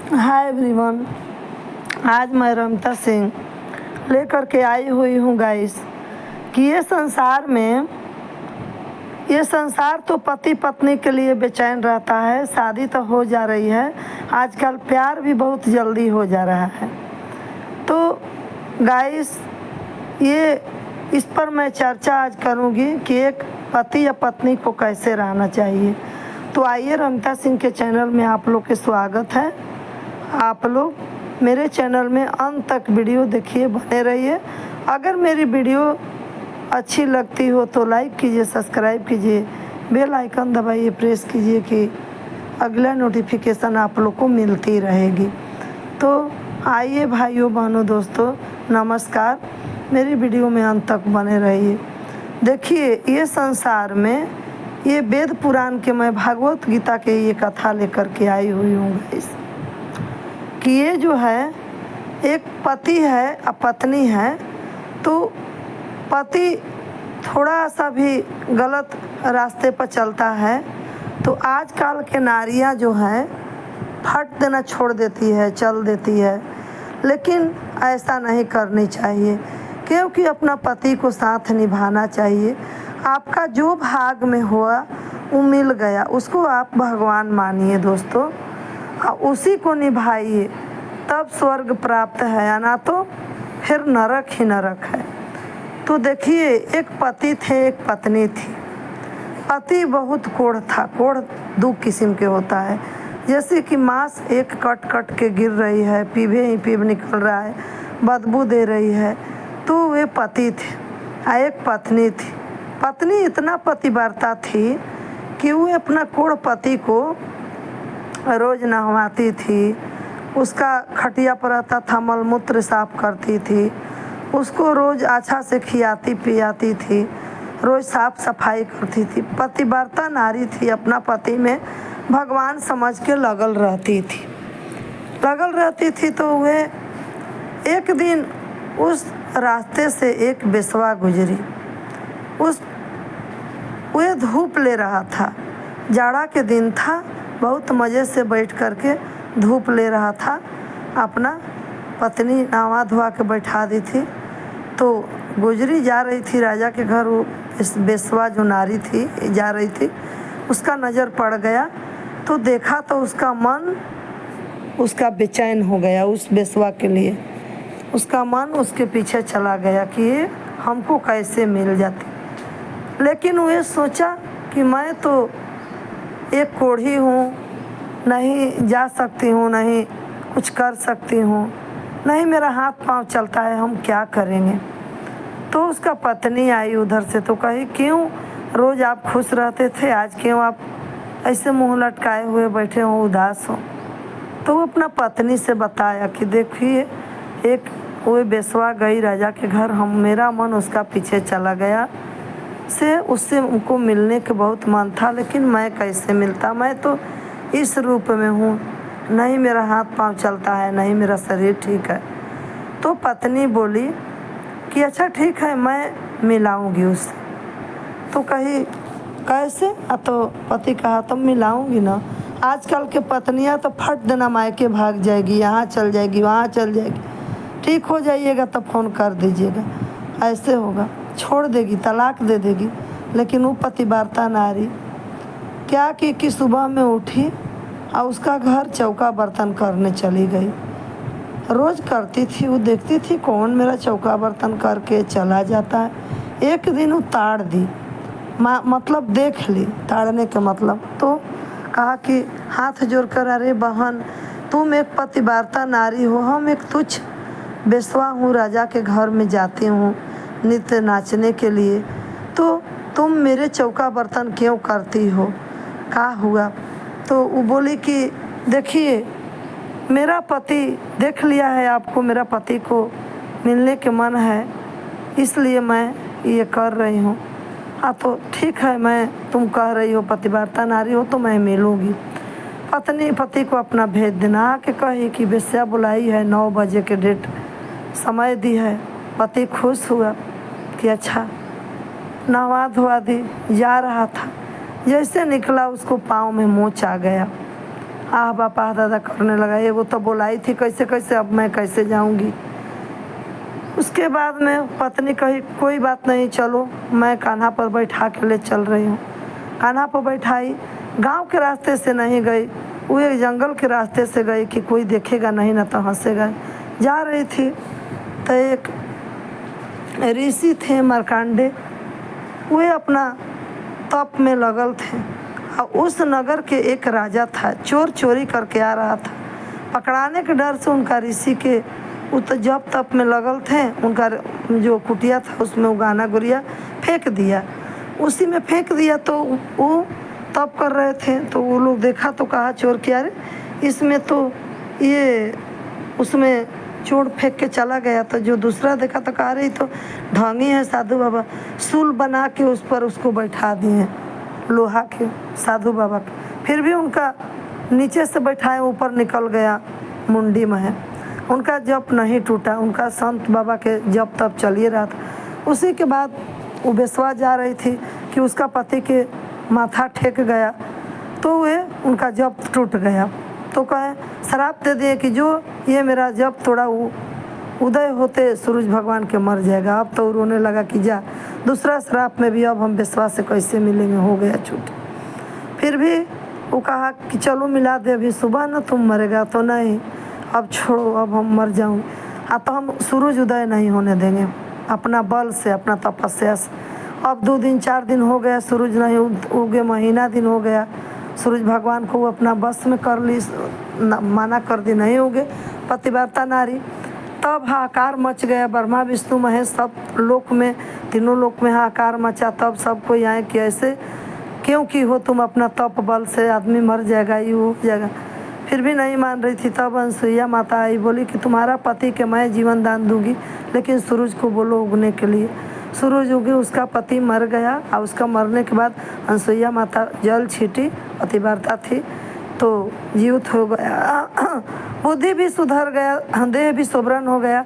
Hi everyone. आज मैं रमता सिंह लेकर के आई हुई हूँ गाइस कि ये संसार तो पति पत्नी के लिए बेचैन रहता है। शादी तो हो जा रही है, आजकल प्यार भी बहुत जल्दी हो जा रहा है। तो गाइस इस पर मैं चर्चा आज करूँगी कि एक पति या पत्नी को कैसे रहना चाहिए। तो आइए, रमता सिंह के चैनल में आप लोग के स्वागत है। आप लोग मेरे चैनल में अंत तक वीडियो देखिए, बने रहिए। अगर मेरी वीडियो अच्छी लगती हो तो लाइक कीजिए, सब्सक्राइब कीजिए, बेल आइकन दबाइए, प्रेस कीजिए कि अगला नोटिफिकेशन आप लोग को मिलती रहेगी। तो आइए भाइयों बहनों दोस्तों, नमस्कार। मेरी वीडियो में अंत तक बने रहिए। देखिए, ये संसार में ये वेद पुराण के मैं भगवत गीता के ये कथा लेकर के आई हुई हूँ गाइस कि ये जो है एक पति है और पत्नी है। तो पति थोड़ा सा भी गलत रास्ते पर चलता है तो आजकल के नारियां जो हैं फट देना छोड़ देती है, चल देती है। लेकिन ऐसा नहीं करनी चाहिए, क्योंकि अपना पति को साथ निभाना चाहिए। आपका जो भाग में हुआ वो मिल गया, उसको आप भगवान मानिए दोस्तों, उसी को निभाइए, तब स्वर्ग प्राप्त है, या ना तो फिर नरक ही नरक है। तो देखिए, एक पति थे, एक पत्नी थी। पति बहुत कोढ़ था। कोढ़ दो किस्म के होता है, जैसे कि मांस एक कट कट के गिर रही है, पीभे ही पीभ निकल रहा है, बदबू दे रही है। तो वे पति थे और एक पत्नी थी। पत्नी इतना पतिव्रता थी कि वो अपना कोढ़ पति को रोज नहवाती थी, उसका खटिया पर रहता था मलमूत्र साफ करती थी, उसको रोज अच्छा से खियाती पियाती थी, रोज साफ सफाई करती थी। पतिव्रता नारी थी, अपना पति में भगवान समझ के लगल रहती थी। तो वे एक दिन उस रास्ते से एक बेसवा गुजरी। वे धूप ले रहा था, जाड़ा के दिन था, बहुत मज़े से बैठ करके धूप ले रहा था। अपना पत्नी नहा धोवा के बैठा दी थी। तो गुजरी जा रही थी राजा के घर, वो बेसवा जो नारी थी जा रही थी, उसका नज़र पड़ गया। तो देखा तो उसका मन उसका बेचैन हो गया उस बेसवा के लिए। उसका मन उसके पीछे चला गया कि ये हमको कैसे मिल जाती। लेकिन वो सोचा कि मैं तो एक कोढ़ी हूँ, नहीं जा सकती हूँ, नहीं कुछ कर सकती हूँ, नहीं मेरा हाथ पांव चलता है, हम क्या करेंगे। तो उसका पत्नी आई उधर से, तो कही, क्यों रोज़ आप खुश रहते थे, आज क्यों आप ऐसे मुंह लटकाए हुए बैठे हो, उदास हो। तो वो अपना पत्नी से बताया कि देखिए, एक वो बेसवा गई राजा के घर, मेरा मन उसका पीछे चला गया उससे उनको मिलने के बहुत मन था, लेकिन मैं कैसे मिलता, मैं तो इस रूप में हूँ, नहीं मेरा हाथ पांव चलता है, नहीं मेरा शरीर ठीक है। तो पत्नी बोली कि अच्छा ठीक है, मैं मिलाऊंगी उससे। तो कही कैसे? तो पति कहा, तो मिलाऊंगी ना। आजकल के पत्नियां तो फट देना मायके भाग जाएगी, यहाँ चल जाएगी, वहाँ चल जाएगी, ठीक हो जाइएगा तो फ़ोन कर दीजिएगा, ऐसे होगा, छोड़ देगी, तलाक दे देगी। लेकिन वो पतिव्रता नारी क्या कि सुबह में उठी और उसका घर चौका बर्तन करने चली गई। रोज़ करती थी, वो देखती थी कौन मेरा चौका बर्तन करके चला जाता है। एक दिन वो ताड़ दी, मतलब देख ली, ताड़ने का मतलब। तो कहा कि हाथ जोड़कर, अरे बहन, तुम एक पतिव्रता नारी हो, हम एक तुच्छ बेसवा हूँ, राजा के घर में जाती हूँ नित्य नाचने के लिए, तो तुम मेरे चौका बर्तन क्यों करती हो, क्या हुआ? तो वो बोली कि देखिए, मेरा पति देख लिया है आपको, मेरा पति को मिलने के मन है, इसलिए मैं ये कर रही हूँ। हाँ तो ठीक है, मैं तुम कह रही हो पतिव्रता नारी हो तो मैं मिलूँगी। पत्नी पति को अपना भेज देना आके कही कि बेस्या बुलाई है, 9 बजे के डेट समय दी है। पति खुश हुआ कि अच्छा, नहवा धोवा दी, जा रहा था, जैसे निकला उसको पाँव में मोच आ गया। आह बापा आह दादा करने लगा। एगो तो बोलाई थी कैसे कैसे, अब मैं कैसे जाऊंगी। उसके बाद में पत्नी कही कोई बात नहीं, चलो मैं कान्हा पर बैठा के ले चल रही हूँ। कान्हा पर बैठाई, गांव के रास्ते से नहीं गई, वो एक जंगल के रास्ते से गई कि कोई देखेगा नहीं ना तो हंसेगा। जा रही थी तो एक ऋषि थे मार्कंडे, वे अपना तप में लगल थे। और उस नगर के एक राजा था, चोर चोरी करके आ रहा था। पकड़ाने के डर से उनका ऋषि के वो तो जब तप में लगल थे, उनका जो कुटिया था उसमें उगाना गुड़िया फेंक दिया। उसी में फेंक दिया तो वो तप कर रहे थे, तो वो लोग देखा तो कहा चोर क्या रे, इसमें तो ये उसमें चोर फेंक के चला गया। तो जो दूसरा देखा तो कहा रही तो ढोंगी है साधु बाबा, सूल बना के उस पर उसको बैठा दिए लोहा के साधु बाबा के। फिर भी उनका नीचे से बैठाए ऊपर निकल गया मुंडी में है। उनका जप नहीं टूटा, उनका संत बाबा के जप तप चल ही रहा था। उसी के बाद वो बेसवा जा रही थी कि उसका पति के माथा ठेक गया, तो वे उनका जप टूट गया। तो कहे श्राप दे दिए कि जो ये मेरा जप थोड़ा उदय होते सूरज भगवान के मर जाएगा। अब तो रोने लगा कि जा दूसरा श्राप में भी अब हम विश्वास से कैसे मिलेंगे, हो गया छूट। फिर भी वो कहा कि चलो मिला दे, अभी सुबह ना तुम मरेगा। तो नहीं, अब छोड़ो, अब हम मर जाऊँ। अब तो हम सूरज उदय नहीं होने देंगे अपना बल से, अपना तपस्या से। अब 2 दिन 4 दिन हो गया, सूरज नहीं उगे, महीना दिन हो गया, सूरज भगवान को वो अपना बस में कर ली, माना कर दी, नहीं उगे पतिव्रता नारी। तब हाहाकार मच गया, ब्रह्मा विष्णु महेश सब लोक में, तीनों लोक में हाहाकार मचा। तब सब कोई आए कि ऐसे क्योंकि हो तुम, अपना तप बल से आदमी मर जाएगा, ये हो जाएगा। फिर भी नहीं मान रही थी। तब अनसुईया माता आई, बोली कि तुम्हारा पति के मैं जीवन दान दूंगी, लेकिन सूरज को बोलो उगने के लिए। सूरज उगे, उसका पति मर गया। और उसका मरने के बाद अनसुईया माता जल छीटी, पतिव्रता थी तो जीवित हो गया, बुद्धि भी सुधर गया, देह भी सुभरण हो गया।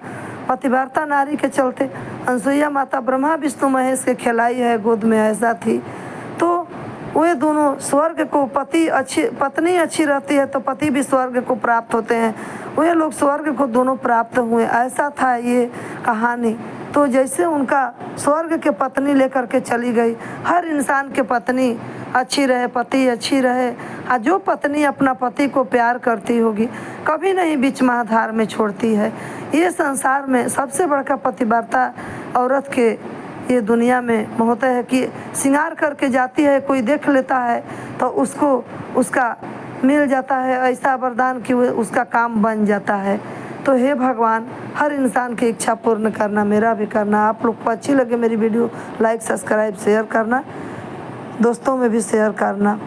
पतिव्रता नारी के चलते अनसुईया माता ब्रह्मा विष्णु महेश के खिलाई है, गोद में ऐसा थी। तो वे दोनों स्वर्ग को, पत्नी अच्छी रहती है तो पति भी स्वर्ग को प्राप्त होते हैं, वे लोग स्वर्ग को दोनों प्राप्त हुए। ऐसा था ये कहानी। तो जैसे उनका स्वर्ग के पत्नी लेकर के चली गई, हर इंसान के पत्नी अच्छी रहे, पति अच्छी रहे। और जो पत्नी अपना पति को प्यार करती होगी, कभी नहीं बीच महाधार में छोड़ती है। ये संसार में सबसे बड़का पतिव्रता औरत के ये दुनिया में होता है कि श्रृंगार करके जाती है, कोई देख लेता है तो उसको उसका मिल जाता है ऐसा वरदान कि वो उसका काम बन जाता है। तो हे भगवान, हर इंसान की इच्छा पूर्ण करना, मेरा भी करना। आप लोग को अच्छी लगे मेरी वीडियो, लाइक सब्सक्राइब शेयर करना, दोस्तों में भी शेयर करना।